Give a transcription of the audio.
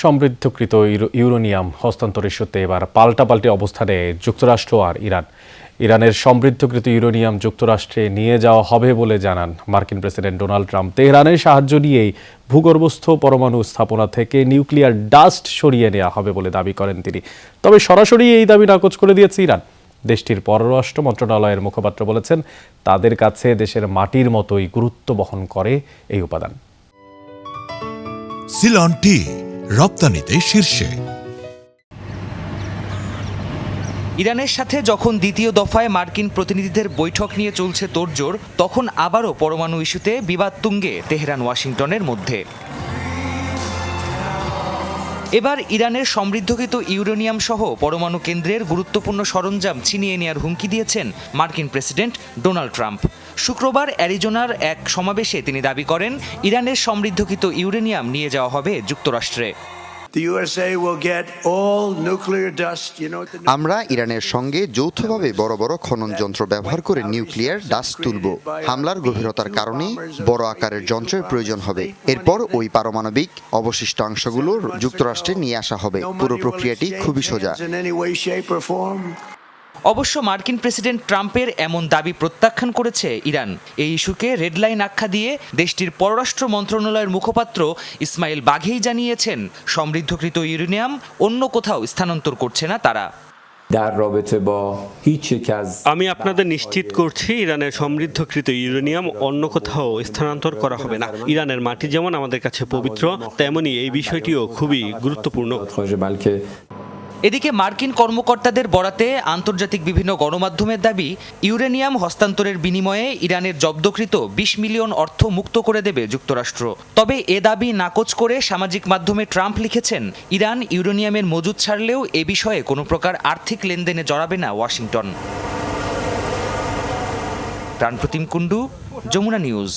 সমৃদ্ধকৃত uranium হস্তান্তর ইস্যুতে এবার পাল্টাপাল্টি অবস্থানে যুক্তরাষ্ট্র আর ইরানের সমৃদ্ধকৃত ইউরেনিয়াম যুক্তরাষ্ট্রে নিয়ে যাওয়া হবে বলে জানান মার্কিন প্রেসিডেন্ট ডোনাল্ড ট্রাম্প। তেহরানের সাহায্য নিয়েই ভূগর্ভস্থ পরমাণু স্থাপনা থেকে নিউক্লিয়ার ডাস্ট সরিয়ে নেওয়া হবে বলে দাবি করেন তিনি। তবে সরাসরি এই দাবি নাকচ করে দিয়েছে ইরান। দেশটির পররাষ্ট্র মন্ত্রণালয়ের মুখপাত্র বলেছেন, তাদের কাছে দেশের মাটির মতোই গুরুত্ব বহন করে এই উপাদান। সিলন টি রপ্তানিতে শীর্ষে। ইরানের সাথে যখন দ্বিতীয় দফায় মার্কিন প্রতিনিধিদের বৈঠক নিয়ে চলছে তোড়জোড়, তখন আবারও পরমাণু ইস্যুতে বিবাদ তুঙ্গে তেহরান ওয়াশিংটনের মধ্যে। এবার ইরানের সমৃদ্ধকৃত ইউরেনিয়াম সহ পরমাণু কেন্দ্রের গুরুত্বপূর্ণ সরঞ্জাম ছিনিয়ে নেওয়ার হুমকি দিয়েছেন মার্কিন প্রেসিডেন্ট ডোনাল্ড ট্রাম্প। শুক্রবার অ্যারিজোনার এক সমাবেশে তিনি দাবি করেন, ইরানের সমৃদ্ধকৃত ইউরেনিয়াম নিয়ে যাওয়া হবে যুক্তরাষ্ট্রে। আমরা ইরানের সঙ্গে যৌথভাবে বড় বড় খনন যন্ত্র ব্যবহার করে নিউক্লিয়ার ডাস্ট তুলব। হামলার গভীরতার কারণে বড় আকারের যন্ত্রের প্রয়োজন হবে। এরপর ওই পারমাণবিক অবশিষ্ট অংশগুলো যুক্তরাষ্ট্রে নিয়ে আসা হবে। পুরো প্রক্রিয়াটি খুবই সোজা। অবশ্য মার্কিন প্রেসিডেন্ট ট্রাম্পের এমন দাবি প্রত্যাখ্যান করেছে ইরান। এই ইস্যুকে রেডলাইন আখ্যা দিয়ে দেশটির পররাষ্ট্র মন্ত্রণালয়ের মুখপাত্র ইসমাইল বাঘেই জানিয়েছেন, সমৃদ্ধকৃত ইউরেনিয়াম অন্য কোথাও স্থানান্তর করছে না তারা। আমি আপনাদের নিশ্চিত করছি, ইরানের সমৃদ্ধকৃত ইউরেনিয়াম অন্য কোথাও স্থানান্তর করা হবে না। ইরানের মাটি যেমন আমাদের কাছে পবিত্র, তেমনি এই বিষয়টিও খুবই গুরুত্বপূর্ণ। এদিকে মার্কিন কর্মকর্তাদের বরাতে আন্তর্জাতিক বিভিন্ন গণমাধ্যমের দাবি, ইউরেনিয়াম হস্তান্তরের বিনিময়ে ইরানের জব্দকৃত 20 মিলিয়ন অর্থ মুক্ত করে দেবে যুক্তরাষ্ট্র। তবে এ দাবি নাকচ করে সামাজিক মাধ্যমে ট্রাম্প লিখেছেন, ইরান ইউরেনিয়ামের মজুদ ছাড়লেও এ বিষয়ে কোনো প্রকার আর্থিক লেনদেনে জড়াবে না ওয়াশিংটন। প্রাণপ্রতিম কুণ্ডু, যমুনা নিউজ।